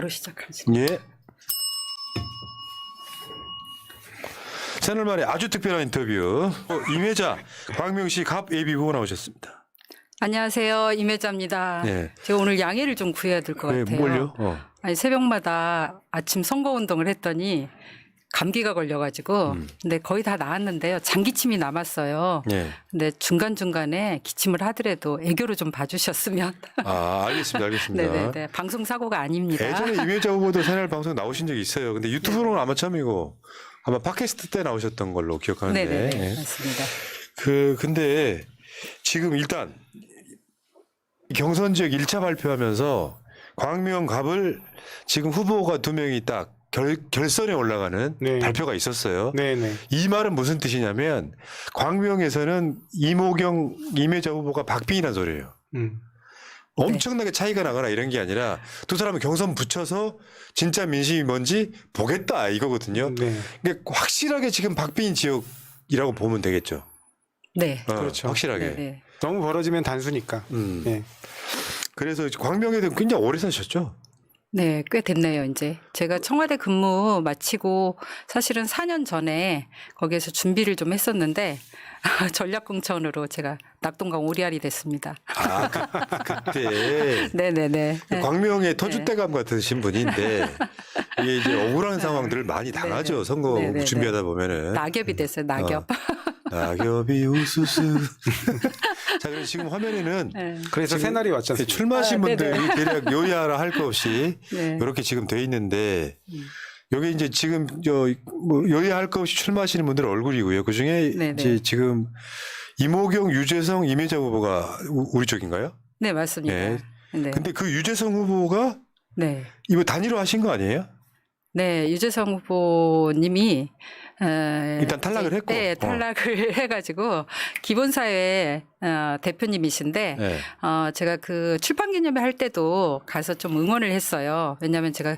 바로 시작하겠습니다. 예. 새날 만에 아주 특별한 인터뷰. 임혜자, 광명시 갑 예비 후보 나오셨습니다. 안녕하세요. 임혜자입니다. 네. 제가 오늘 양해를 좀 구해야 될 것 같아요. 뭘요? 아니, 새벽마다 아침 선거운동을 했더니 감기가 걸려가지고 근데 거의 다 나았는데요. 장기침이 남았어요. 네. 근데 중간중간에 기침을 하더라도 애교로 좀 봐주셨으면. 아, 알겠습니다. 네네네. 방송 사고가 아닙니다. 예전에 임혜자 후보도 새날 방송 나오신 적이 있어요. 근데 유튜브로는 아마 처음이고 아마 팟캐스트 때 나오셨던 걸로 기억하는데. 네네네. 예. 맞습니다. 근데 지금 일단 경선 지역 1차 발표하면서 광명 갑을 지금 후보가 2명이 딱 결선에 올라가는 네. 발표가 있었어요. 네네. 이 말은 무슨 뜻이냐면 광명에서는 이모경, 임혜자 후보가 박빙이라는 소리예요. 엄청나게 차이가 나거나 이런 게 아니라 두 사람은 경선 붙여서 진짜 민심이 뭔지 보겠다 이거거든요. 네. 그러니까 확실하게 지금 박빙인 지역이라고 보면 되겠죠. 네. 그렇죠. 확실하게. 네네. 너무 벌어지면 단수니까. 네. 그래서 광명에도 굉장히 오래 사셨죠? 네, 꽤 됐네요, 이제. 제가 청와대 근무 마치고 사실은 4년 전에 거기에서 준비를 좀 했었는데 전략공천으로 제가 낙동강 오리알이 됐습니다. 아, 그때 네네네. 네. 광명의 터줏대감 같은 신분인데 이게 이제 억울한 상황들을 많이 당하죠. 네네. 선거 네네네. 준비하다 보면은. 낙엽이 됐어요, 낙엽. 낙엽이 우수수. 자, 그럼 지금 화면에는 네. 그래서 새날이 왔지 않습니까? 출마하신 네네. 분들이 대략 요야라 할 거 없이 네. 이렇게 지금 돼 있는데 여기 이제 지금 뭐 요야할 거 없이 출마하시는 분들 얼굴이고요. 그 중에 네네. 이제 지금 이모경, 유재성, 임혜자 후보가 우리 쪽인가요? 네, 맞습니다. 네. 네. 근데 그 유재성 후보가 네. 이거 단일화 하신 거 아니에요? 네, 유재성 후보님이 일단 탈락을 했고. 네, 탈락을 해가지고 기본사회 대표님이신데 네. 제가 그 출판기념회 할 때도 가서 좀 응원을 했어요. 왜냐하면 제가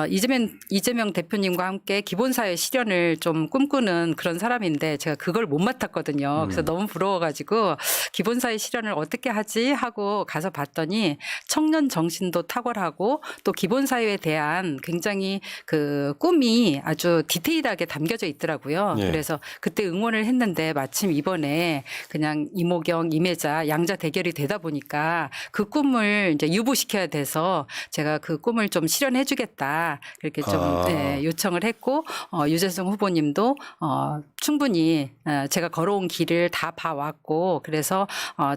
이재명 대표님과 함께 기본사회 실현을 좀 꿈꾸는 그런 사람인데 제가 그걸 못 맡았거든요. 그래서 너무 부러워가지고 기본사회 실현을 어떻게 하지 하고 가서 봤더니 청년 정신도 탁월하고 또 기본사회에 대한 굉장히 그 꿈이 아주 디테일하게 담겨져 있더라고요. 예. 그래서 그때 응원을 했는데 마침 이번에 그냥 이모경, 임혜자 양자 대결이 되다 보니까 그 꿈을 이제 유보시켜야 돼서 제가 그 꿈을 좀 실현해 주겠다. 그렇게 좀 네, 요청을 했고 유재성 후보님도 충분히 제가 걸어온 길을 다 봐왔고 그래서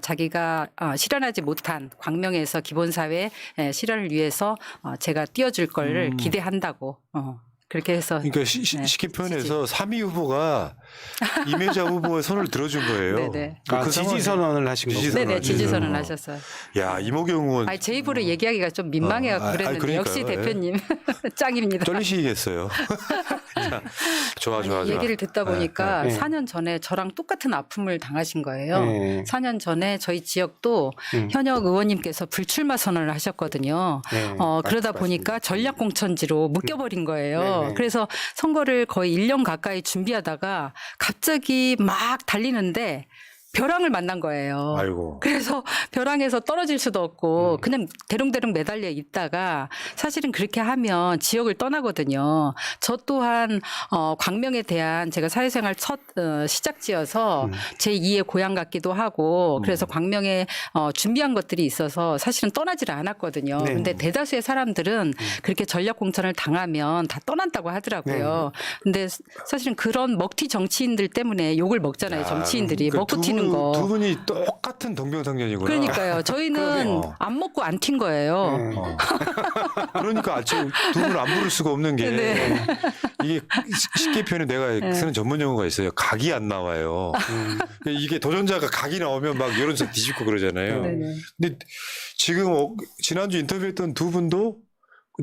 자기가 실현하지 못한 광명에서 기본사회 실현을 위해서 제가 띄워줄 걸 기대한다고 그렇게 해서 그러니까 쉽게 표현해서 3위 후보가 임혜자 후보의 손을 들어준 거예요. 네네. 아, 지지 선언을 하신 거고. 지지 네네 선언. 지지선을 하셨어요. 야, 이모경 의원 아니 제 입으로 얘기하기가 좀 민망해갖고 그랬는데 그러니까요. 역시 예. 대표님 짱입니다. 떨리시겠어요. 자, 좋아. 얘기를 듣다 보니까 네. 4년 전에 저랑 똑같은 아픔을 당하신 거예요. 네. 4년 전에 저희 지역도 현역 의원님께서 불출마 선언을 하셨거든요. 네, 그러다 맞습니다. 보니까 전략공천지로 묶여버린 거예요. 네, 네. 그래서 선거를 거의 1년 가까이 준비하다가 갑자기 막 달리는데 벼랑을 만난 거예요. 아이고. 그래서 벼랑에서 떨어질 수도 없고 그냥 대롱대롱 매달려 있다가 사실은 그렇게 하면 지역을 떠나거든요. 저 또한 광명에 대한 제가 사회생활 첫 시작지여서 제2의 고향 같기도 하고 그래서 광명에 준비한 것들이 있어서 사실은 떠나지를 않았거든요. 네. 근데 대다수의 사람들은 그렇게 전략공천을 당하면 다 떠난다고 하더라고요. 근데 사실은 그런 먹튀 정치인들 때문에 욕을 먹잖아요. 정치인들이 그 먹고 튀는 거. 두 분이 똑같은 동병상련이구나. 그러니까요. 저희는 그러네요. 안 먹고 안 튄 거예요. 그러니까 두 분을 안 부를 수가 없는 게 네. 이게 쉽게 표현해 내가 쓰는 전문 용어가 있어요. 각이 안 나와요. 이게 도전자가 각이 나오면 막 여론조사 뒤집고 그러잖아요. 네네. 근데 지금 지난주 인터뷰했던 두 분도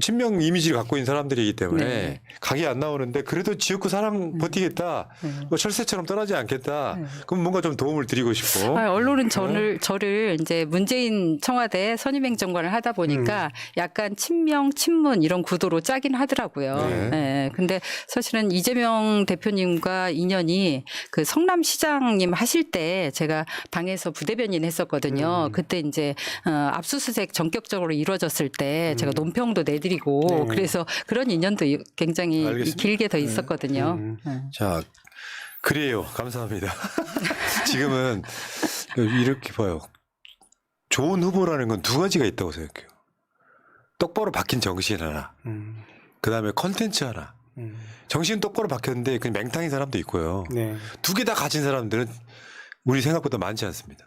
친명 이미지를 갖고 있는 사람들이기 때문에 네. 각이 안 나오는데 그래도 지역구 사랑 버티겠다. 뭐 철새처럼 떠나지 않겠다. 그럼 뭔가 좀 도움을 드리고 싶고. 언론은 저를 이제 문재인 청와대 선임행정관을 하다 보니까 약간 친명, 친문 이런 구도로 짜긴 하더라고요. 네. 네. 근데 사실은 이재명 대표님과 인연이 그 성남시장님 하실 때 제가 당에서 부대변인 했었거든요. 그때 이제 압수수색 전격적으로 이루어졌을 때 제가 논평도 내리고 내드리고 네. 그래서 그런 인연도 굉장히 알겠습니다. 길게 더 있었거든요. 네. 자, 그래요. 감사합니다. 지금은 이렇게 봐요. 좋은 후보라는 건 두 가지가 있다고 생각해요. 똑바로 박힌 정신 하나, 그 다음에 컨텐츠 하나. 정신 똑바로 박혔는데 그냥 맹탕인 사람도 있고요. 네. 두 개 다 가진 사람들은 우리 생각보다 많지 않습니다.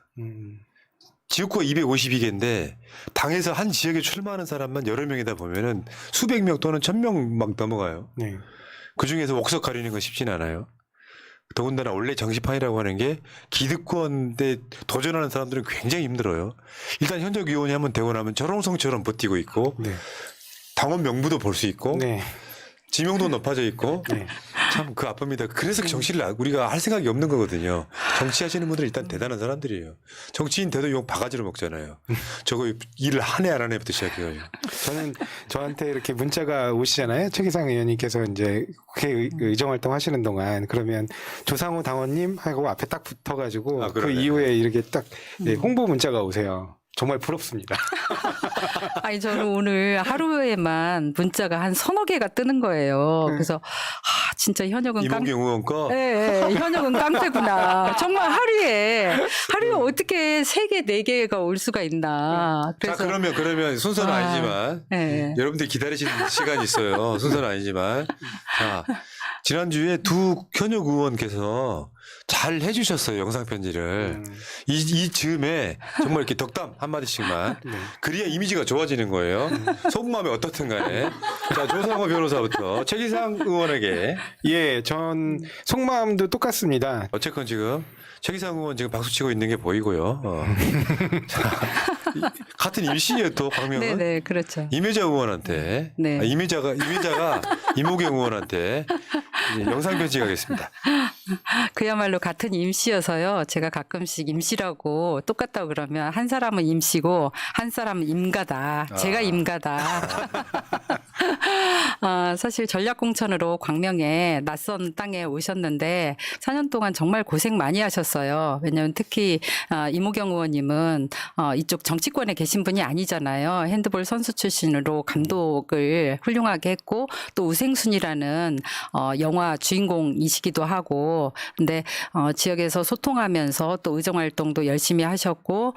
지역구가 252개인데 당에서 한 지역에 출마하는 사람만 여러 명이다 보면은 수백 명 또는 1000명 막 넘어가요. 네. 그 중에서 옥석 가리는 건 쉽지는 않아요. 더군다나 원래 정치판이라고 하는 게 기득권에 도전하는 사람들은 굉장히 힘들어요. 일단 현역 의원이 한번 되고 나면 절옹성처럼 버티고 있고 네. 당원 명부도 볼 수 있고 네. 지명도 높아져 있고 네. 참 그 아픕니다. 그래서 정치를 우리가 할 생각이 없는 거거든요. 정치하시는 분들은 일단 대단한 사람들이에요. 정치인 돼도 욕 바가지로 먹잖아요. 저거 일을 한 해 안 한 해부터 시작해요. 저는 저한테 이렇게 문자가 오시잖아요. 최기상 의원님께서 이제 국회 의정활동 하시는 동안 그러면 조상우 당원님 하고 앞에 딱 붙어가지고 그 그러네. 이후에 이렇게 딱 홍보 문자가 오세요. 정말 부럽습니다. 아니 저는 오늘 하루에만 문자가 한 서너 개가 뜨는 거예요. 그래서 진짜 현역은 이몽경 의원 거. 네, 현역은 깡패구나. 정말 하루에 어떻게 3개, 4개가 올 수가 있나. 자, 그러면 순서는 아니지만 네. 여러분들이 기다리시는 시간이 있어요. 순서는 아니지만 자, 지난주에 두 현역 의원께서 잘 해주셨어요. 영상 편지를. 이 즈음에 정말 이렇게 덕담 한마디씩만. 그래야 이미지가 좋아지는 거예요. 속마음이 어떻든 간에. 자, 조상호 변호사부터 최기상 의원에게. 예, 전 속마음도 똑같습니다. 어쨌건 지금 최기상 의원 지금 박수치고 있는 게 보이고요. 자, 같은 일시에 또 광명은 네네, 그렇죠. 임혜자 의원한테. 네. 임혜자가 이모경 의원한테 이제 영상 편지 가겠습니다. 그야말로 같은 임씨여서요. 제가 가끔씩 임씨라고 똑같다고 그러면 한 사람은 임씨고 한 사람은 임가다. 제가 임가다. 사실 전략공천으로 광명에 낯선 땅에 오셨는데 4년 동안 정말 고생 많이 하셨어요. 왜냐하면 특히 이모경 의원님은 이쪽 정치권에 계신 분이 아니잖아요. 핸드볼 선수 출신으로 감독을 훌륭하게 했고 또 우생순이라는 영화 주인공이시기도 하고 근데 지역에서 소통하면서 또 의정활동도 열심히 하셨고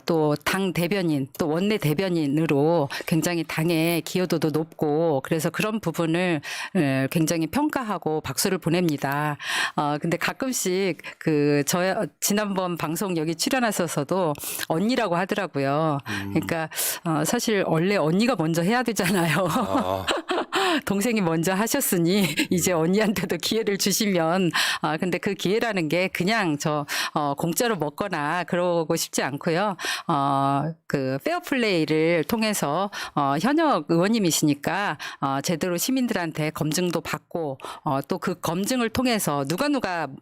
또 당 대변인 또 원내 대변인으로 굉장히 당의 기여도도 높고 그래서 그런 부분을 굉장히 평가하고 박수를 보냅니다. 근데 가끔씩 지난번 방송 여기 출연하셔서도 언니라고 하더라고요. 그러니까 사실 원래 언니가 먼저 해야 되잖아요. 동생이 먼저 하셨으니 이제 언니한테도 기회를 주시면 근데 그 기회라는 게 그냥 공짜로 먹거나 그러고 싶지 않고요. 그 페어플레이를 통해서 현역 의원님이시니까 제대로 시민들한테 검증도 받고 또 그 검증을 통해서 누가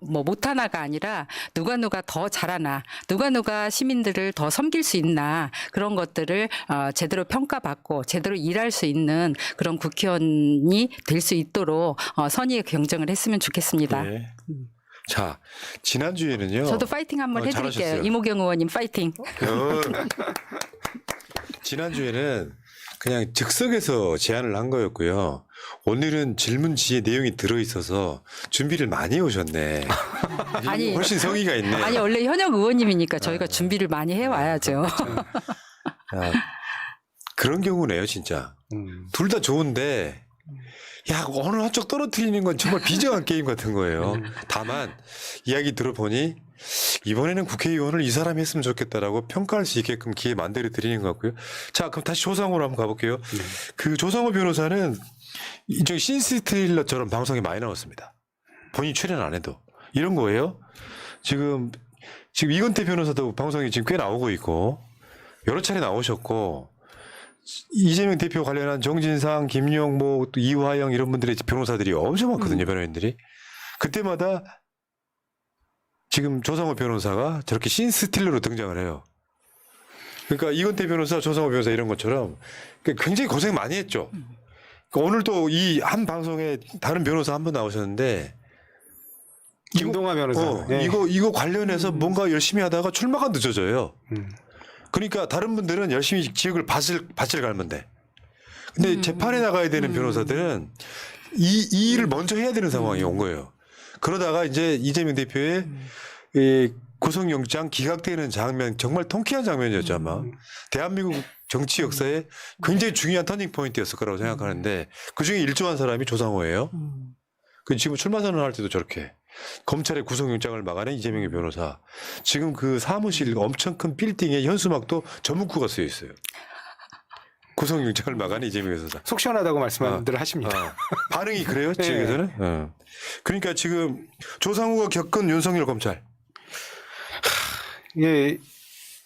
뭐 못하나가 아니라 누가 더 잘하나 누가 시민들을 더 섬길 수 있나 그런 것들을 제대로 평가받고 제대로 일할 수 있는 그런 국회의원이 될 수 있도록 선의의 경쟁을 했으면 좋겠습니다. 네. 자, 지난주에는요. 저도 파이팅 한번 해드릴게요. 잘하셨어요. 이모경 의원님 파이팅. 지난주에는 그냥 즉석에서 제안을 한 거였고요. 오늘은 질문지에 내용이 들어있어서 준비를 많이 해오셨네. 아니, 훨씬 성의가 있네. 아니 원래 현역 의원님이니까 저희가 준비를 많이 해와야죠. 야, 그런 경우네요, 진짜. 둘 다 좋은데 야, 어느 한쪽 떨어뜨리는 건 정말 비정한 게임 같은 거예요. 다만 이야기 들어보니 이번에는 국회의원을 이 사람이 했으면 좋겠다라고 평가할 수 있게끔 기회 만들어 드리는 것 같고요. 자, 그럼 다시 조상호로 한번 가볼게요. 그 조상호 변호사는 이쪽 신스틸러처럼 방송에 많이 나왔습니다. 본인 출연 안 해도 이런 거예요. 지금 이건태 변호사도 방송에 지금 꽤 나오고 있고 여러 차례 나오셨고 이재명 대표 관련한 정진상, 김용, 또 이화영 이런 분들의 변호사들이 엄청 많거든요, 변호인들이. 그때마다 지금 조상호 변호사가 저렇게 신스틸러로 등장을 해요. 그러니까 이건태 변호사, 조상호 변호사 이런 것처럼 굉장히 고생 많이 했죠. 그러니까 오늘도 이 한 방송에 다른 변호사 한 분 나오셨는데 김동화 변호사. 네. 이거 관련해서 뭔가 열심히 하다가 출마가 늦어져요. 그러니까 다른 분들은 열심히 지역을 밭을 갈면 돼. 근데 재판에 나가야 되는 변호사들은 이 일을 먼저 해야 되는 상황이 온 거예요. 그러다가 이제 이재명 대표의 이 구속영장 기각되는 장면 정말 통쾌한 장면이었죠 아마. 대한민국 정치 역사에 굉장히 중요한 터닝 포인트였을 거라고 생각하는데 그중에 일조한 사람이 조상호예요. 그 지금 출마 선언할 때도 저렇게 검찰의 구속영장을 막아낸 이재명의 변호사. 지금 그 사무실 엄청 큰 빌딩에 현수막도 저 문구가 쓰여 있어요. 구속영장을 막아낸 이재명 변호사. 속 시원하다고 말씀들 하십니다. 반응이 그래요? 네. 지역에서는? 그러니까 지금 조상우가 겪은 윤석열 검찰. 예,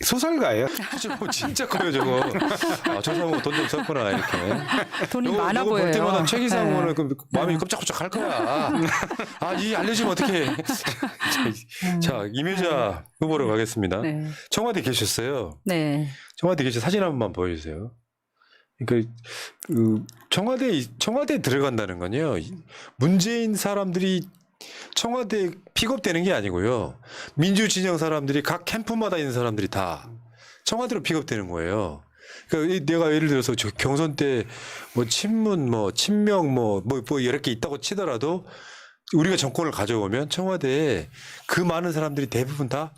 소설가예요. 저거 진짜 커요 저거. 아, 조상우 돈 좀 썼구나 이렇게. 돈이 많아 보여요. 볼 때마다 최 기상호는 네. 그 마음이 끔짝끔짝 할 거야. 아, 이 알려주면 어떡해. 자, 임혜자 후보로 가겠습니다. 네. 청와대 계셨어요. 네. 청와대 계셔 사진 한 번만 보여주세요. 그러니까 그 청와대에 들어간다는 건요. 문재인 사람들이 청와대에 픽업되는 게 아니고요. 민주 진영 사람들이 각 캠프마다 있는 사람들이 다 청와대로 픽업되는 거예요. 그러니까 내가 예를 들어서 저 경선 때 뭐 친문, 뭐 친명, 뭐 이렇게 있다고 치더라도 우리가 정권을 가져오면 청와대에 그 많은 사람들이 대부분 다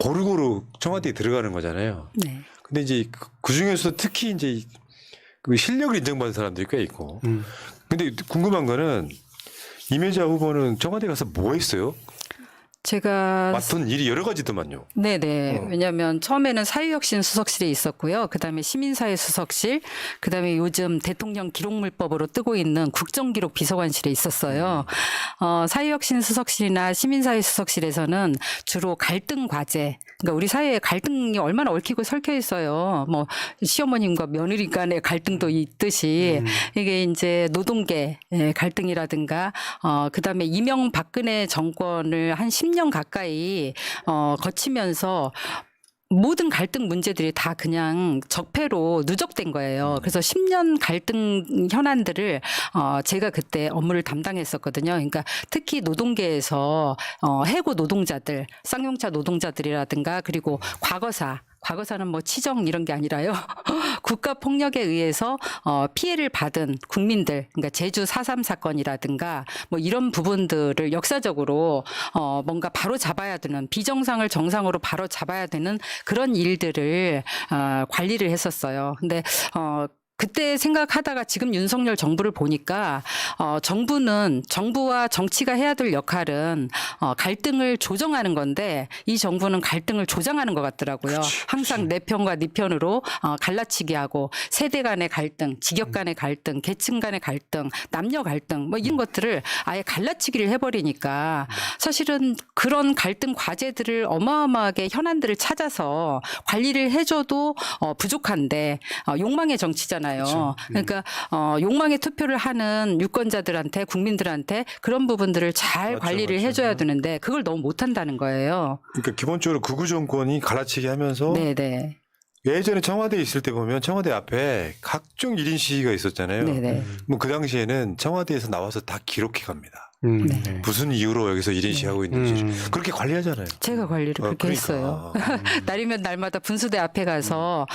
고루고루 청와대에 들어가는 거잖아요. 네. 근데 이제 그 중에서 특히 이제 그 실력을 인정받는 사람들이 꽤 있고. 근데 궁금한 거는 임혜자 후보는 청와대 가서 뭐 했어요? 제가 맡은 일이 여러 가지더만요. 네네. 왜냐하면 처음에는 사회혁신 수석실에 있었고요. 그다음에 시민사회 수석실, 그다음에 요즘 대통령 기록물법으로 뜨고 있는 국정기록 비서관실에 있었어요. 사회혁신 수석실이나 시민사회 수석실에서는 주로 갈등 과제, 그러니까 우리 사회에 갈등이 얼마나 얽히고 설켜 있어요. 뭐 시어머님과 며느리 간의 갈등도 있듯이 이게 이제 노동계 갈등이라든가, 그다음에 이명박근혜 정권을 한 10년 가까이 거치면서 모든 갈등 문제들이 다 그냥 적폐로 누적된 거예요. 그래서 10년 갈등 현안들을 제가 그때 업무를 담당했었거든요. 그러니까 특히 노동계에서 해고 노동자들, 쌍용차 노동자들이라든가 그리고 과거사는 뭐 치정 이런 게 아니라요. 국가 폭력에 의해서 피해를 받은 국민들, 그러니까 제주 4.3 사건이라든가 뭐 이런 부분들을 역사적으로 뭔가 바로 잡아야 되는, 비정상을 정상으로 바로 잡아야 되는 그런 일들을 관리를 했었어요. 근데 그때 생각하다가 지금 윤석열 정부를 보니까 정부와 정치가 해야 될 역할은 갈등을 조정하는 건데 이 정부는 갈등을 조장하는 것 같더라고요. 항상 내 편과 네 편으로 갈라치기 하고 세대 간의 갈등, 직역 간의 갈등, 계층 간의 갈등, 남녀 갈등 뭐 이런 것들을 아예 갈라치기를 해버리니까 사실은 그런 갈등 과제들을 어마어마하게 현안들을 찾아서 관리를 해줘도 부족한데 욕망의 정치잖아요. 그렇죠. 그러니까 욕망의 투표를 하는 유권자들한테, 국민들한테 그런 부분들을 잘 맞죠, 관리를 맞죠. 해줘야 되는데 그걸 너무 못한다는 거예요. 그러니까 기본적으로 극우 정권이 갈라치기 하면서 네네. 예전에 청와대에 있을 때 보면 청와대 앞에 각종 1인 시위가 있었잖아요. 네네. 뭐 그 당시에는 청와대에서 나와서 다 기록해 갑니다. 네. 무슨 이유로 여기서 1인 시위하고 있는지 그렇게 관리하잖아요. 제가 관리를 그렇게 그러니까. 했어요. 날이면 날마다 분수대 앞에 가서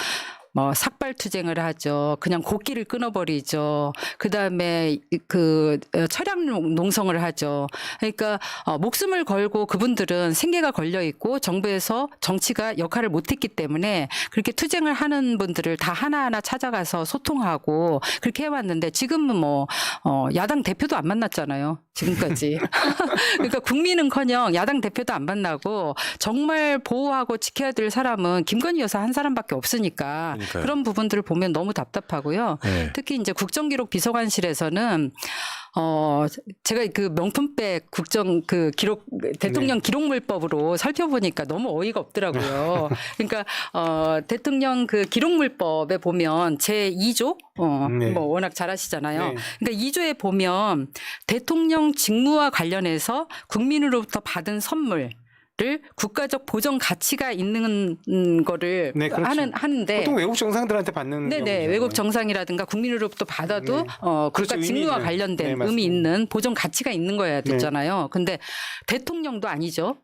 뭐 삭발투쟁을 하죠. 그냥 곡기를 끊어버리죠. 그다음에 그 철양 농성을 하죠. 그러니까 목숨을 걸고 그분들은 생계가 걸려 있고 정부에서 정치가 역할을 못했기 때문에 그렇게 투쟁을 하는 분들을 다 하나하나 찾아가서 소통하고 그렇게 해왔는데 지금은 뭐 야당 대표도 안 만났잖아요. 지금까지. 그러니까 국민은커녕 야당 대표도 안 만나고 정말 보호하고 지켜야 될 사람은 김건희 여사 한 사람밖에 없으니까 그러니까요. 그런 부분들을 보면 너무 답답하고요. 네. 특히 이제 국정기록 비서관실에서는 제가 그 명품백 대통령 기록물법으로 살펴보니까 너무 어이가 없더라고요. 그러니까 대통령 그 기록물법에 보면 제2조 네. 뭐 워낙 잘 아시잖아요. 네. 그러니까 2조에 보면 대통령 직무와 관련해서 국민으로부터 받은 선물 를 국가적 보정 가치가 있는 거를 네, 그렇죠. 하는데 보통 외국 정상들한테 받는 네네 경우잖아요. 외국 정상이라든가 국민으로부터 받아도 네. 국가 그렇죠, 직무와 의미 있는. 관련된 네, 맞습니다. 의미 있는 보정 가치가 있는 거야 됐잖아요. 근데 대통령도 아니죠.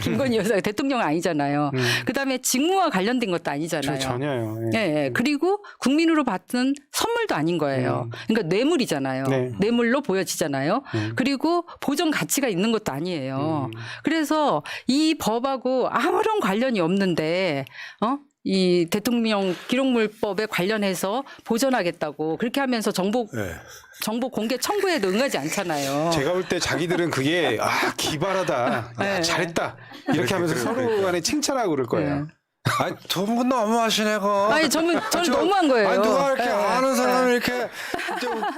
김건희 여사가 대통령 아니잖아요. 그다음에 직무와 관련된 것도 아니잖아요. 전혀요. 예, 예. 그리고 국민으로 받은 선물도 아닌 거예요. 그러니까 뇌물이잖아요. 네. 뇌물로 보여지잖아요. 그리고 보존 가치가 있는 것도 아니에요. 그래서 이 법하고 아무런 관련이 없는데, 이 대통령 기록물법에 관련해서 보존하겠다고 그렇게 하면서 정보 공개 청구에도 응하지 않잖아요. 제가 볼 때 자기들은 그게 기발하다, 네. 잘했다 이렇게 하면서 서로 간에 칭찬하고 그럴 거예요. 네. 아니 두분 너무하시네 거. 아니 저는 너무한 거예요. 아니 누가 이렇게 네. 아는 사람을 이렇게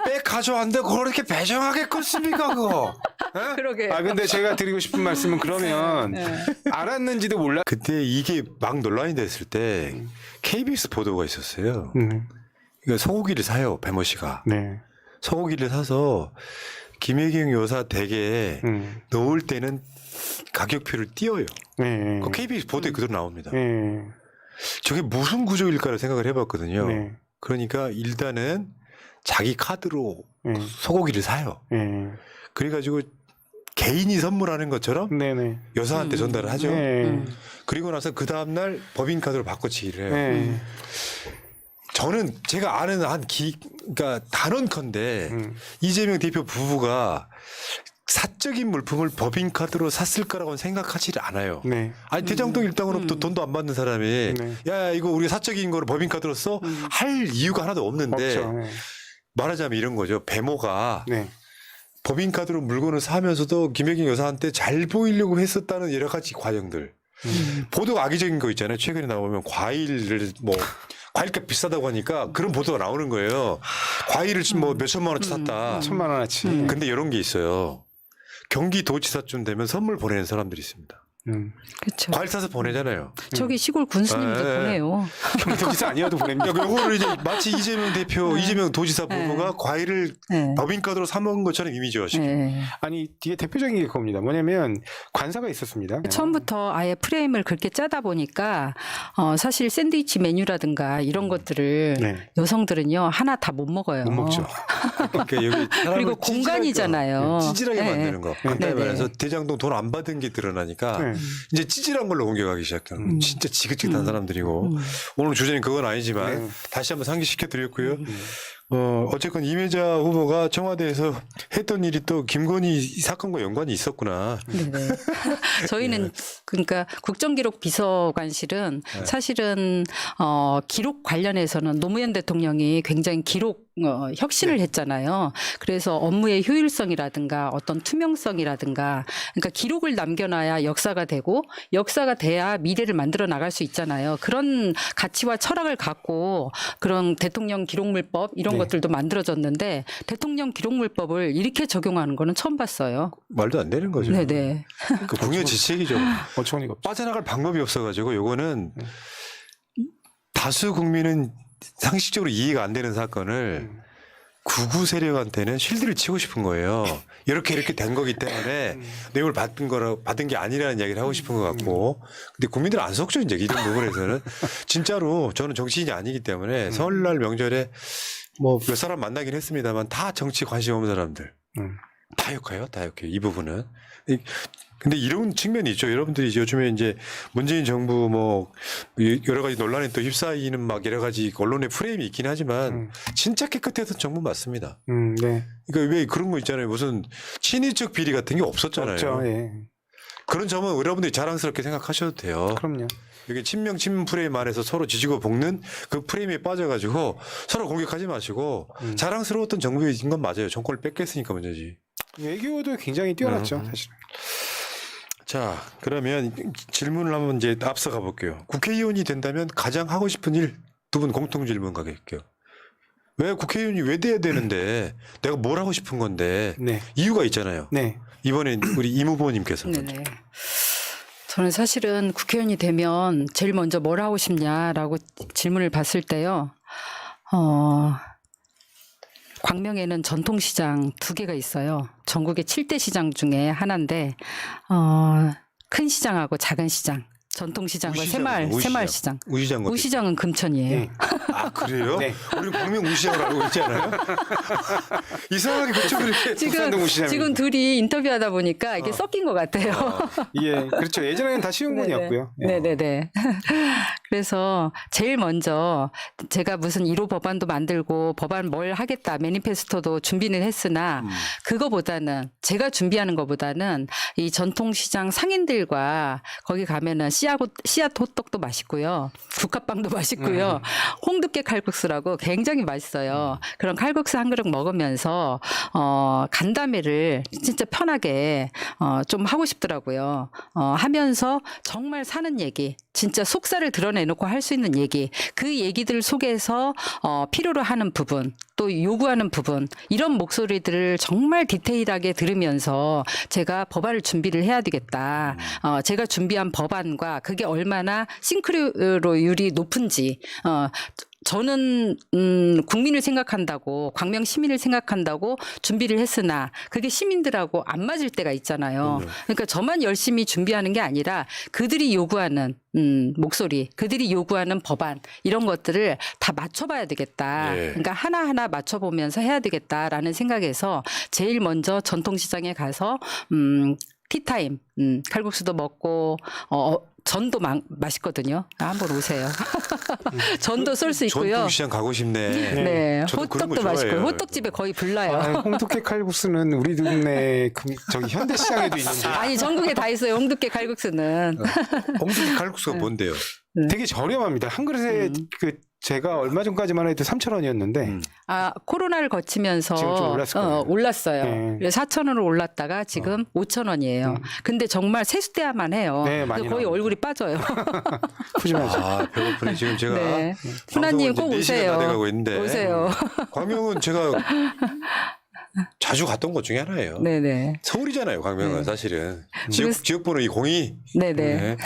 빽 가져왔는데 그걸 이렇게 배정하게 껐습니까 그거? 예? 그러게. 근데 제가 드리고 싶은 말씀은 그러면 네. 알았는지도 몰라. 그때 이게 막 논란이 됐을 때 KBS 보도가 있었어요. 그러니까 소고기를 사요 배모 씨가. 네. 소고기를 사서 김혜경 여사 댁에 넣을 때는 가격표를 띄워요. 네. 그 KBS 보도에 그대로 나옵니다. 네. 저게 무슨 구조일까를 생각을 해봤거든요. 네. 그러니까 일단은 자기 카드로 네. 소고기를 사요. 네. 그래가지고 개인이 선물하는 것처럼 네네. 여사한테 전달을 하죠. 네. 그리고 나서 그 다음날 법인카드로 바꿔치기를 해요. 네. 저는 제가 아는 그러니까 단언컨대 이재명 대표 부부가 사적인 물품을 법인카드로 샀을 거라고는 생각하지를 않아요. 네. 아니 대장동 일당으로부터 돈도 안 받는 사람이 네. 야 이거 우리 사적인 거를 법인카드로 써? 할 이유가 하나도 없는데 없죠. 네. 말하자면 이런 거죠. 배모가 네. 법인카드로 물건을 사면서도 김혜경 여사한테 잘 보이려고 했었다는 여러 가지 과정들. 보도가 악의적인 거 있잖아요. 최근에 나오면 과일을 과일값 비싸다고 하니까 그런 보도가 나오는 거예요. 과일을 뭐 몇천만 원치 샀다. 1,000만 원어치. 근데 이런 게 있어요. 경기도지사쯤 되면 선물 보내는 사람들이 있습니다. 그렇죠. 과일 사서 보내잖아요. 저기 시골 군수님도 네. 보내요. 경기도지사 아니어도 보냅니다. 요거를 이제 마치 이재명 대표, 이재명 도지사 부부가 과일을 네. 법인카드로 사 먹은 것처럼 이미지화시켜. 네. 아니 뒤에 대표적인 게 그겁니다. 뭐냐면 관사가 있었습니다. 처음부터 아예 프레임을 그렇게 짜다 보니까 사실 샌드위치 메뉴라든가 이런 것들을 네. 여성들은요 하나 다 못 먹어요. 못 먹죠. 그러니까 여기 그리고 공간이잖아요. 찌질하게 네. 만드는 거. 간단히 네, 네. 말해서 대장동 돈 안 받은 게 드러나니까 네. 이제 찌질한 걸로 공격하기 시작하는 거예요. 진짜 지긋지긋한 사람들이고 오늘 주제는 그건 아니지만 네. 다시 한번 상기시켜 드렸고요. 어쨌건 이매자 후보가 청와대에서 했던 일이 또 김건희 사건과 연관이 있었구나. 네네. 저희는 그러니까 국정기록 비서관실은 사실은 기록 관련해서는 노무현 대통령이 굉장히 기록 혁신을 했잖아요. 그래서 업무의 효율성이라든가 어떤 투명성이라든가 그러니까 기록을 남겨놔야 역사가 되고 역사가 돼야 미래를 만들어 나갈 수 있잖아요. 그런 가치와 철학을 갖고 그런 대통령 기록물법 이런 네. 것들도 만들어졌는데 대통령 기록물법을 이렇게 적용하는 거는 처음 봤어요. 말도 안 되는 거죠. 네네. 그 궁의 지책이죠. 어처구니가 없죠. 빠져나갈 방법이 없어가지고 요거는 다수 국민은 상식적으로 이해가 안 되는 사건을 구구 세력한테는 실드를 치고 싶은 거예요. 이렇게 된 거기 때문에 내용을 받은 게 아니라는 이야기를 하고 싶은 것 같고. 근데 국민들은 안 속죠, 이제 이런 부분에서는. 진짜로 저는 정치인이 아니기 때문에 설날 명절에 뭐 몇 사람 만나긴 했습니다만 다 정치 관심 없는 사람들. 다 욕해요, 다 욕해요. 이 부분은. 근데 이런 측면이 있죠. 여러분들이 요즘에 이제 문재인 정부 뭐 여러 가지 논란에 또 휩싸이는 막 여러 가지 언론의 프레임이 있긴 하지만 진짜 깨끗했던 정부 맞습니다. 네. 그러니까 왜 그런 거 있잖아요. 무슨 친인척 비리 같은 게 없었잖아요. 없죠. 예. 그런 점은 여러분들이 자랑스럽게 생각하셔도 돼요. 그럼요. 이게 친명 친문 프레임 안에서 서로 지지고 볶는 그 프레임에 빠져가지고 서로 공격하지 마시고 자랑스러웠던 정부인 건 맞아요. 정권을 뺏겼으니까 문제지. 외교도 굉장히 뛰어났죠, 사실은. 자, 그러면 질문을 한번 이제 앞서 가볼게요. 국회의원이 된다면 가장 하고 싶은 일 두 분 공통 질문 가겠게요. 왜 국회의원이 왜 돼야 되는데 내가 뭘 하고 싶은 건데 네. 이유가 있잖아요. 네. 이번엔 우리 임 후보님께서 네네. 저는 사실은 국회의원이 되면 제일 먼저 뭘 하고 싶냐라고 질문을 봤을 때요. 광명에는 전통시장 2개가 있어요. 전국의 7대 시장 중에 하나인데 큰 시장하고 작은 시장. 전통시장과 우시장이죠, 새마을시장. 우시장. 우시장은 금천이에요. 네. 아, 그래요? 네. 우리 광명 우시장을 알고 있지 않아요? 이상하게 그쪽을 이렇게. 부산동 우시장입니다. 지금 둘이 인터뷰하다 보니까 이게 섞인 것 같아요. 예, 그렇죠. 예전에는 다 시흥군이었고요. 예. 네네네. 그래서 제일 먼저 제가 무슨 1호 법안도 만들고 법안 뭘 하겠다 매니페스토도 준비는 했으나 그거보다는 제가 준비하는 것보다는 이 전통시장 상인들과 거기 가면은 씨앗 호떡도 맛있고요. 국화빵도 맛있고요. 홍두깨 칼국수라고 굉장히 맛있어요. 그런 칼국수 한 그릇 먹으면서 간담회를 진짜 편하게 좀 하고 싶더라고요. 하면서 정말 사는 얘기, 진짜 속살을 드러내놓고 할 수 있는 얘기, 그 얘기들 속에서 필요로 하는 부분, 또 요구하는 부분, 이런 목소리들을 정말 디테일하게 들으면서 제가 법안을 준비를 해야 되겠다. 제가 준비한 법안과 그게 얼마나 싱크로율이 높은지, 저는 국민을 생각한다고, 광명 시민을 생각한다고 준비를 했으나 그게 시민들하고 안 맞을 때가 있잖아요. 그러니까 저만 열심히 준비하는 게 아니라 그들이 요구하는 목소리, 그들이 요구하는 법안, 이런 것들을 다 맞춰봐야 되겠다. 예. 그러니까 하나하나 맞춰보면서 해야 되겠다라는 생각에서 제일 먼저 전통시장에 가서 티타임, 칼국수도 먹고 전도 맛있거든요. 한번 오세요. 전도 쏠 수 있고요. 전통시장 가고 싶네. 네, 저도 그런 거 호떡도 맛있고요. 좋아해요. 호떡집에 거의 불나요. 아, 홍두깨 칼국수는 우리 동네 저기 현대시장에도 있는데 아니 전국에 다 있어요. 홍두깨 칼국수는. 홍두깨 칼국수가 뭔데요? 되게 저렴합니다. 한 그릇에 그 제가 얼마 전까지만 해도 3,000원이었는데 코로나를 거치면서 지금 좀 올랐을 거예요. 올랐어요. 네. 그래서 4,000원으로 올랐다가 지금 5,000원이에요. 근데 정말 세수대야만 해요. 네, 많이 거의 나옵니다. 얼굴이 빠져요. 푸짐하죠. 아, 배고프네. 지금 제가 네. 훈아님 꼭 오세요. 돼가고 있는데. 오세요. 광명은 제가 자주 갔던 곳 중에 하나예요. 네네. 서울이잖아요, 광명은 네. 사실은. 그래서- 지역번호 이 02. 네네. 네.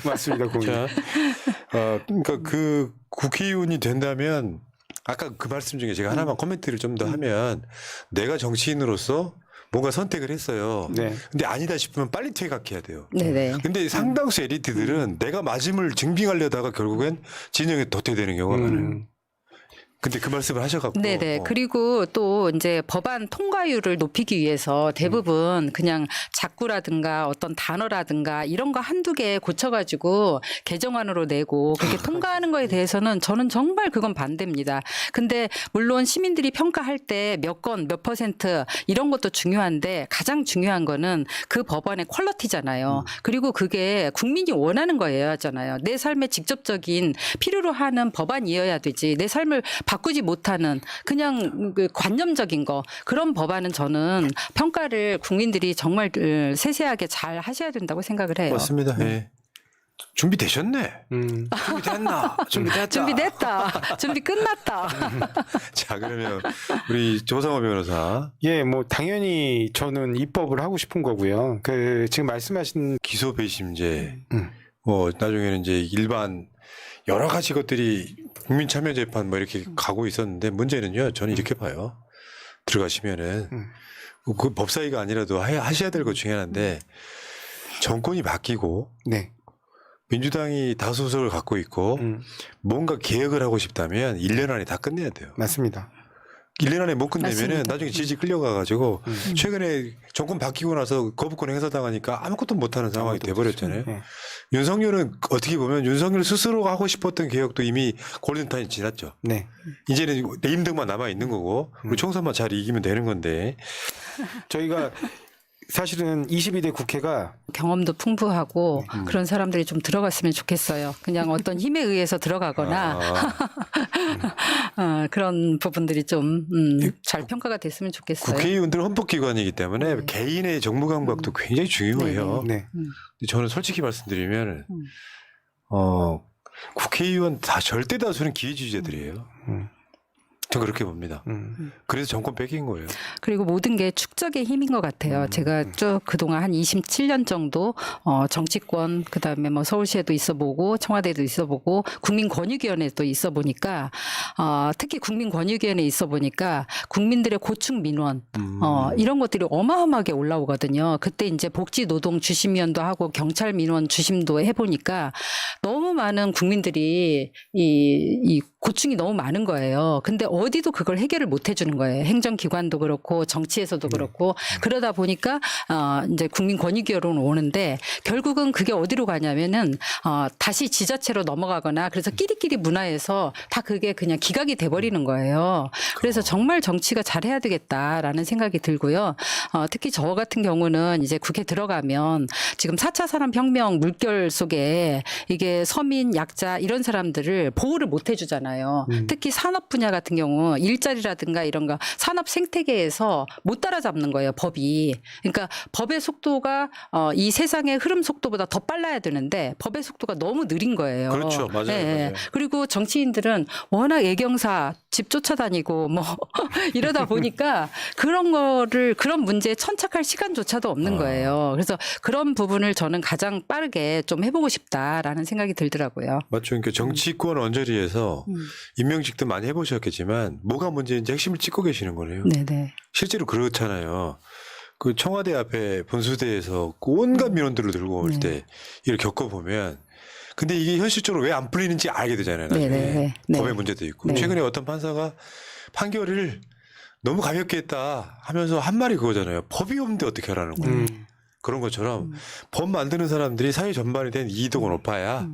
맞습니다. 공이. 자, 그러니까 그 국회의원이 된다면 아까 그 말씀 중에 제가 하나만 코멘트를 좀 더 하면 내가 정치인으로서 뭔가 선택을 했어요. 네. 근데 아니다 싶으면 빨리 퇴각해야 돼요. 네네. 근데 상당수 에리트들은 내가 맞음을 증빙하려다가 결국엔 진영에 도태되는 경우가 많아요. 근데 그 말씀을 하셔갖고. 네네. 그리고 또 이제 법안 통과율을 높이기 위해서 대부분 그냥 자꾸라든가 어떤 단어라든가 이런 거 한두 개 고쳐가지고 개정안으로 내고 그렇게 통과하는 거에 대해서는 저는 정말 그건 반대입니다. 근데 물론 시민들이 평가할 때 몇 건, 몇 퍼센트 이런 것도 중요한데 가장 중요한 거는 그 법안의 퀄리티잖아요. 그리고 그게 국민이 원하는 거여야 하잖아요. 내 삶에 직접적인 필요로 하는 법안이어야 되지. 내 삶을 바꾸지 못하는 그냥 그 관념적인 거 그런 법안은 저는 평가를 국민들이 정말 세세하게 잘 하셔야 된다고 생각을 해요. 맞습니다. 네. 준비되셨네. 준비됐나? 준비됐다. 준비됐다. 준비 끝났다. 자, 그러면 우리 조상호 변호사. 예, 뭐 당연히 저는 입법을 하고 싶은 거고요. 그 지금 말씀하신 기소 배심제, 뭐 나중에는 이제 일반 여러 가지 것들이 국민참여재판 뭐 이렇게 가고 있었는데 문제는요. 저는 이렇게 봐요. 들어가시면은 그 법사위가 아니라도 하셔야 될 것 중에 하나인데 정권이 바뀌고 네. 민주당이 다수석을 갖고 있고 뭔가 개혁을 하고 싶다면 1년 안에 다 끝내야 돼요. 맞습니다. 1년 안에 못 끝내면은 맞습니다. 나중에 질질 끌려가가지고 최근에 정권 바뀌고 나서 거부권 행사당하니까 아무것도 못하는 상황이 돼버렸잖아요. 네. 윤석열은 어떻게 보면 윤석열 스스로가 하고 싶었던 개혁도 이미 골든타임이 지났죠. 네. 이제는 네임드만 남아 있는 거고 우리 총선만 잘 이기면 되는 건데 저희가 사실은 22대 국회가 경험도 풍부하고 그런 사람들이 좀 들어갔으면 좋겠어요. 그냥 어떤 힘에 의해서 들어가거나 그런 부분들이 좀 잘 평가가 됐으면 좋겠어요. 국회의원들은 헌법기관이기 때문에 개인의 정무 감각도 굉장히 중요해요. 네. 근데 저는 솔직히 말씀드리면 국회의원 다 절대 다수는 기회주의자들이에요. 전 그렇게 봅니다. 그래서 정권 뺏긴 거예요. 그리고 모든 게 축적의 힘인 것 같아요. 제가 쭉 그동안 한 27년 정도 정치권 그다음에 뭐 서울시에도 있어보고 청와대도 있어보고 국민권익위원회도 있어보니까 특히 국민권익위원회에 있어보니까 국민들의 고충 민원 이런 것들이 어마어마하게 올라오거든요. 그때 이제 복지노동 주심위원도 하고 경찰 민원 주심도 해보니까 너무 많은 국민들이 이 고충이 너무 많은 거예요. 근데 어디도 그걸 해결을 못 해주는 거예요. 행정기관도 그렇고 정치에서도 그렇고 그러다 보니까 이제 국민권익위원회로 오는데 결국은 그게 어디로 가냐면은 다시 지자체로 넘어가거나 그래서 끼리끼리 문화에서 다 그게 그냥 기각이 돼버리는 거예요. 그래서 정말 정치가 잘해야 되겠다라는 생각이 들고요. 특히 저 같은 경우는 이제 국회 들어가면 지금 4차 산업혁명 물결 속에 이게 서민, 약자 이런 사람들을 보호를 못 해주잖아요. 특히 산업 분야 같은 경우 일자리라든가 이런 거 산업 생태계에서 못 따라잡는 거예요. 법이. 그러니까 법의 속도가 이 세상의 흐름 속도보다 더 빨라야 되는데 법의 속도가 너무 느린 거예요. 그렇죠. 맞아요. 맞아요. 그리고 정치인들은 워낙 애경사 집 쫓아다니고 뭐 이러다 보니까 그런 문제에 천착할 시간조차도 없는 거예요. 그래서 그런 부분을 저는 가장 빠르게 좀 해보고 싶다라는 생각이 들더라고요. 맞죠. 그러니까 정치권 언저리에서 임명직도 많이 해보셨겠지만 뭐가 문제인지 핵심을 짚고 계시는 거네요. 네네. 실제로 그렇잖아요. 그 청와대 앞에 분수대에서 그 온갖 민원들을 들고 올 때 이를 겪어보면 근데 이게 현실적으로 왜 안 풀리는지 알게 되잖아요. 나중에. 네네네. 네. 법의 문제도 있고. 네. 최근에 어떤 판사가 판결을 너무 가볍게 했다 하면서 한 말이 그거잖아요. 법이 없는데 어떻게 하라는 거예요. 그런 것처럼 법 만드는 사람들이 사회 전반에 대한 이해도가 높아야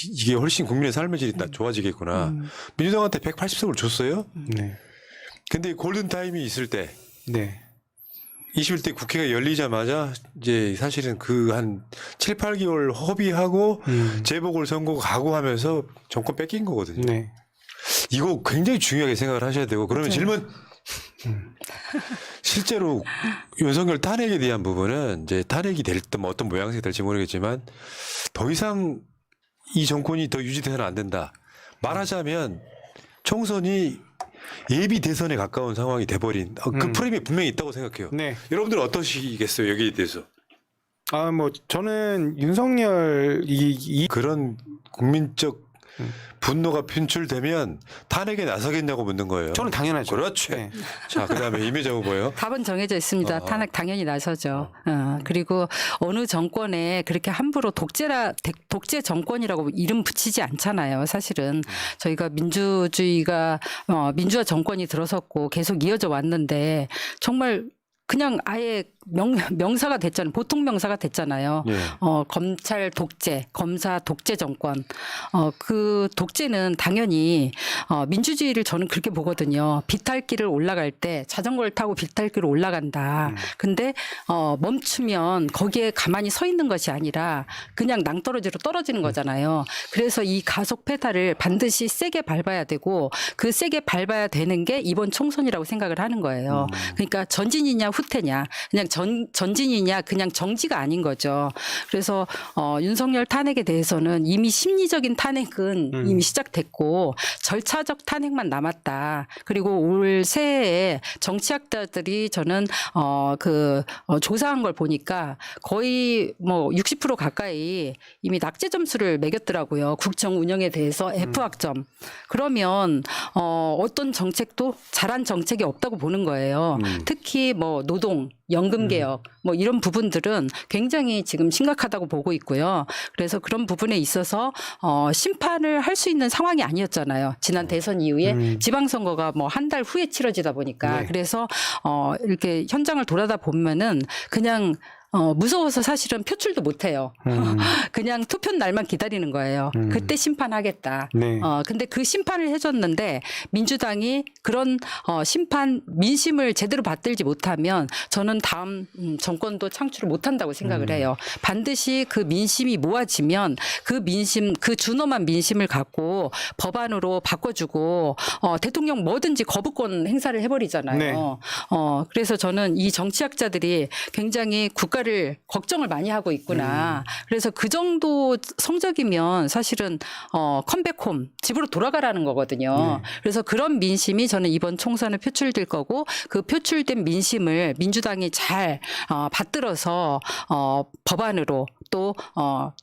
이게 훨씬 국민의 삶의 질이 좋아지겠구나. 민주당한테 180석을 줬어요. 네. 근데 골든타임이 있을 때 네. 21대 국회가 열리자마자 이제 사실은 그 한 7, 8개월 허비하고 재보궐 선거 가고 하면서 정권 뺏긴 거거든요. 네. 이거 굉장히 중요하게 생각을 하셔야 되고 그러면 질문 실제로 윤석열 탄핵에 대한 부분은 이제 탄핵이 될 때 뭐 어떤 모양새가 될지 모르겠지만 더 이상 이 정권이 더 유지돼서는 안 된다. 말하자면 총선이 예비 대선에 가까운 상황이 돼버린 그 프레임이 분명히 있다고 생각해요. 네. 여러분들은 어떠시겠어요? 여기에 대해서. 뭐 저는 윤석열 그런 국민적 분노가 표출되면 탄핵에 나서겠냐고 묻는 거예요. 저는 당연하죠. 그렇지. 네. 자, 그다음에 임혜자 후보요. 답은 정해져 있습니다. 탄핵 당연히 나서죠. 그리고 어느 정권에 그렇게 함부로 독재 정권이라고 이름 붙이지 않잖아요. 사실은 저희가 민주주의가 민주화 정권이 들어섰고 계속 이어져 왔는데 정말 그냥 아예 명사가 됐잖아요. 보통 명사가 됐잖아요. 예. 검찰 독재, 검사 독재 정권. 그 독재는 당연히 민주주의를 저는 그렇게 보거든요. 비탈길을 올라갈 때 자전거를 타고 비탈길을 올라간다. 근데 멈추면 거기에 가만히 서 있는 것이 아니라 그냥 낭떠러지로 떨어지는 거잖아요. 그래서 이 가속 페달을 반드시 세게 밟아야 되고 그 세게 밟아야 되는 게 이번 총선이라고 생각을 하는 거예요. 그러니까 전진이냐 후퇴냐 그냥 전진이냐 그냥 정지가 아닌 거죠. 그래서 윤석열 탄핵에 대해서는 이미 심리적인 탄핵은 이미 시작됐고 절차적 탄핵만 남았다. 그리고 올 새해에 정치학자들이 저는 조사한 걸 보니까 거의 뭐 60% 가까이 이미 낙제 점수를 매겼더라고요. 국정 운영에 대해서 F학점. 그러면 어떤 정책도 잘한 정책이 없다고 보는 거예요. 특히 뭐 노동, 연금 개혁 뭐 이런 부분들은 굉장히 지금 심각하다고 보고 있고요. 그래서 그런 부분에 있어서 심판을 할 수 있는 상황이 아니었잖아요. 지난 대선 이후에 지방선거가 뭐 한 달 후에 치러지다 보니까 네. 그래서 이렇게 현장을 돌아다 보면은 그냥 무서워서 사실은 표출도 못 해요. 그냥 투표 날만 기다리는 거예요. 그때 심판하겠다. 네. 근데 그 심판을 해줬는데 민주당이 그런 심판 민심을 제대로 받들지 못하면 저는 다음 정권도 창출을 못한다고 생각을 해요. 반드시 그 민심이 모아지면 그 민심, 그 준엄한 민심을 갖고 법안으로 바꿔주고 대통령 뭐든지 거부권 행사를 해버리잖아요. 네. 그래서 저는 이 정치학자들이 굉장히 국가 국가를 걱정을 많이 하고 있구나. 그래서 그 정도 성적이면 사실은 컴백홈 집으로 돌아가라는 거거든요. 그래서 그런 민심이 저는 이번 총선에 표출될 거고 그 표출된 민심을 민주당이 잘 받들어서 법안으로 또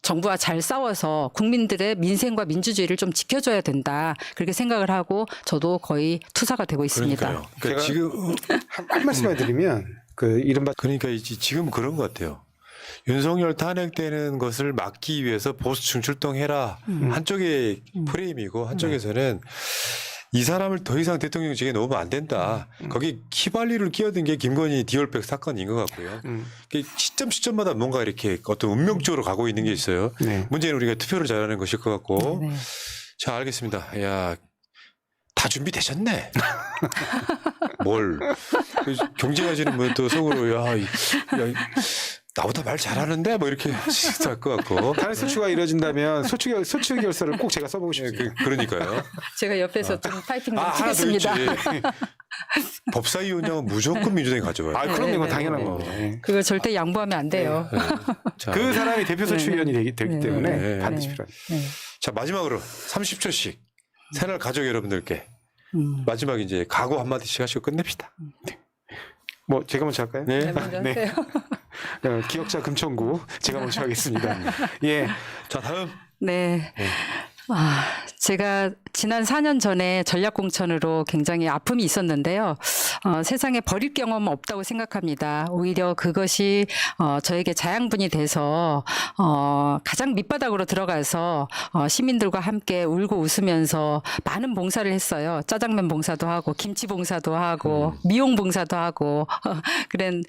정부와 잘 싸워서 국민들의 민생과 민주주의를 좀 지켜줘야 된다. 그렇게 생각을 하고 저도 거의 투사가 되고 있습니다. 그러니까요. 그러니까 제가 지금 한 말씀만 드리면 그 이른바 그러니까 지금 그런 것 같아요. 윤석열 탄핵되는 것을 막기 위해서 보수층 출동해라. 한쪽의 프레임이고 한쪽에서는 이 사람을 더 이상 대통령직에 놓으면 안 된다. 거기 휘발유를 끼어든 게 김건희 디올백 사건인 것 같고요. 시점마다 뭔가 이렇게 어떤 운명적으로 가고 있는 게 있어요. 네. 문제는 우리가 투표를 잘하는 것일 것 같고. 네. 자, 알겠습니다. 야, 다 준비되셨네. 뭘. 경쟁하시는 분 또 속으로, 나보다 말 잘하는데? 뭐 이렇게 할 것 같고. 탄핵 소추가 이뤄진다면 소추 결서를 꼭 제가 써보고 싶습니다. 그러니까요. 제가 옆에서 좀 파이팅 좀 하나 더 있지. 치겠습니다. 법사위 운영은 무조건 민주당이 가져와요. 아, 그럼 이건 네, 당연한 네, 거고. 네. 그거 절대 양보하면 안 돼요. 네. 자, 그 사람이 대표 소추위원이 되기 때문에 네. 반드시 네. 필요합니다. 네. 자, 마지막으로 30초씩 새날 가족 여러분들께 마지막 이제 각오 한마디씩 하시고 끝냅시다. 뭐 제가 먼저 할까요? 네. 네, 먼저 네. 하세요. 기억자 금천구 제가 먼저 하겠습니다. 예. 자, 다음. 네. 제가 지난 4년 전에 전략공천으로 굉장히 아픔이 있었는데요. 세상에 버릴 경험은 없다고 생각합니다. 오히려 그것이 저에게 자양분이 돼서 가장 밑바닥으로 들어가서 시민들과 함께 울고 웃으면서 많은 봉사를 했어요. 짜장면 봉사도 하고 김치 봉사도 하고 미용 봉사도 하고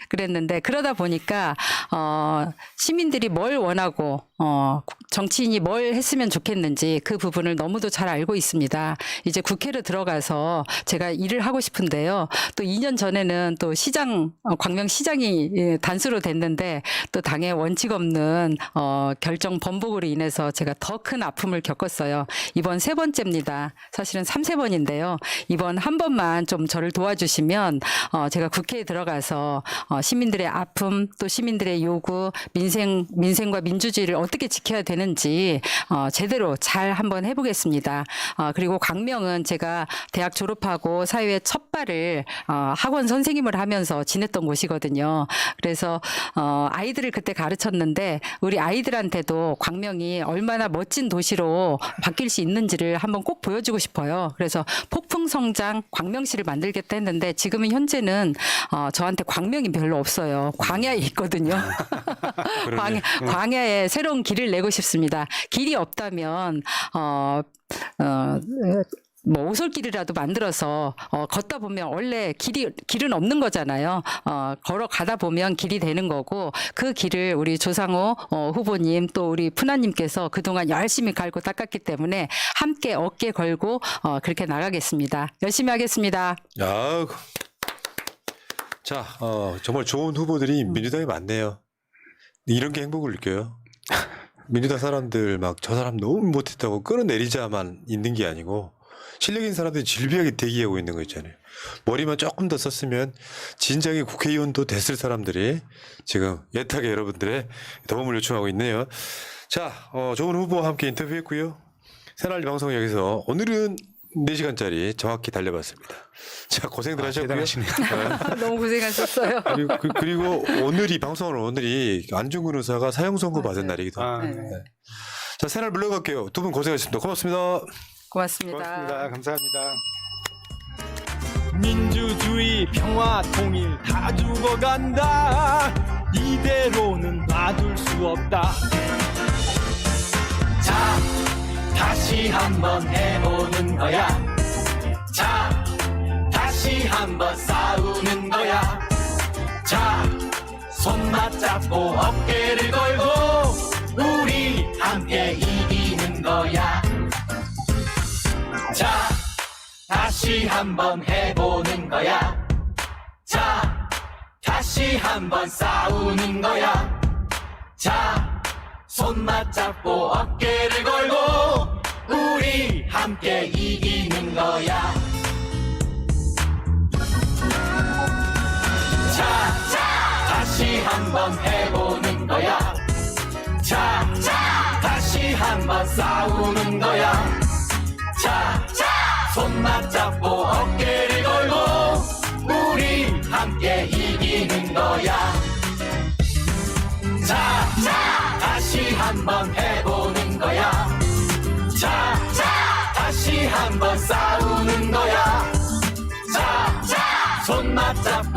그랬는데 그러다 보니까 시민들이 뭘 원하고 정치인이 뭘 했으면 좋겠는지 그 부분을 너무도 잘 알고 있습니다. 이제 국회로 들어가서 제가 일을 하고 싶은데요. 또 2년 전에는 또 광명시장이 단수로 됐는데 또 당의 원칙 없는 결정 번복으로 인해서 제가 더 큰 아픔을 겪었어요. 이번 3번째입니다. 사실은 3세번인데요. 이번 한 번만 좀 저를 도와주시면 제가 국회에 들어가서 시민들의 아픔 또 시민들의 요구 민생과 민주주의를 어떻게 지켜야 되는지 제대로 잘 한번 해보겠습니다. 그리고 광명은 제가 대학 졸업하고 사회에 첫 발을 학원 선생님을 하면서 지냈던 곳이거든요. 그래서 아이들을 그때 가르쳤는데 우리 아이들한테도 광명이 얼마나 멋진 도시로 바뀔 수 있는지를 한번 꼭 보여주고 싶어요. 그래서 폭풍성장 광명시를 만들겠다 했는데 지금은 현재는 저한테 광명이 별로 없어요. 광야에 있거든요. 광야에 새로운 길을 내고 싶습니다. 길이 없다면 뭐 오솔길이라도 만들어서 걷다 보면 원래 길은 없는 거잖아요. 걸어가다 보면 길이 되는 거고 그 길을 우리 조상호 후보님 또 우리 푸나님께서 그동안 열심히 갈고 닦았기 때문에 함께 어깨 걸고 그렇게 나가겠습니다. 열심히 하겠습니다. 야, 자, 정말 좋은 후보들이 민주당에 많네요. 이런 게 행복을 느껴요. 민주당 사람들 막 저 사람 너무 못했다고 끌어내리자만 있는 게 아니고 실력 있는 사람들이 질비하게 대기하고 있는 거 있잖아요. 머리만 조금 더 썼으면 진작에 국회의원도 됐을 사람들이 지금 애타게 여러분들의 도움을 요청하고 있네요. 자, 좋은 후보와 함께 인터뷰했고요. 새날 방송 여기서 오늘은 4시간짜리 정확히 달려봤습니다. 자, 고생들 하셨고요. 대단하시네요. 너무 고생하셨어요. 그리고 오늘이 안중근 의사가 사형 선고 받은 날이기도 합니다. 네. 자, 새날 물러갈게요. 두 분 고생하셨습니다. 고맙습니다. 고맙습니다. 고맙습니다. 감사합니다. 민주주의 평화 통일 다 죽어간다 이대로는 놔둘 수 없다 자 다시 한번 해보는 거야 자 다시 한번 싸우는 거야 자 손 맞잡고 어깨를 걸고 우리 함께 이기는 거야 자 다시 한번 해보는 거야 자 다시 한번 싸우는 거야 자 손 맞잡고 어깨를 걸고 우리 함께 이기는 거야 자 다시 한번 해보는 싸우는 거야. 자, 손만 잡고 어깨를 걸고 우리 함께 이기는 거야. 자, 다시 한번 해보는 거야. 자, 다시 한번 싸우는 거야. 자, 손만 잡고